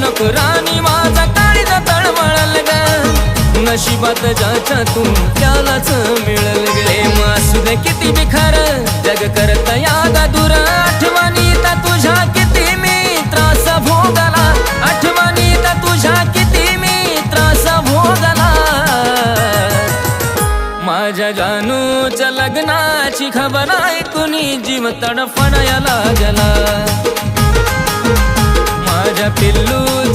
नको राणी माझा काळीज तळमळल ग नशिबात ज्याच्यातून त्यालाच मिळल गे असू दे किती बी खरं जग करत या दूर आठवणीत तुझ्या किती मी त्रास भोगला आठवणीत तुझ्या किती मी त्रास भोगला माझ्या जानूच्या लग्नाची खबर ऐकून जीव तडफडायला लागला माझ्या पिल्लू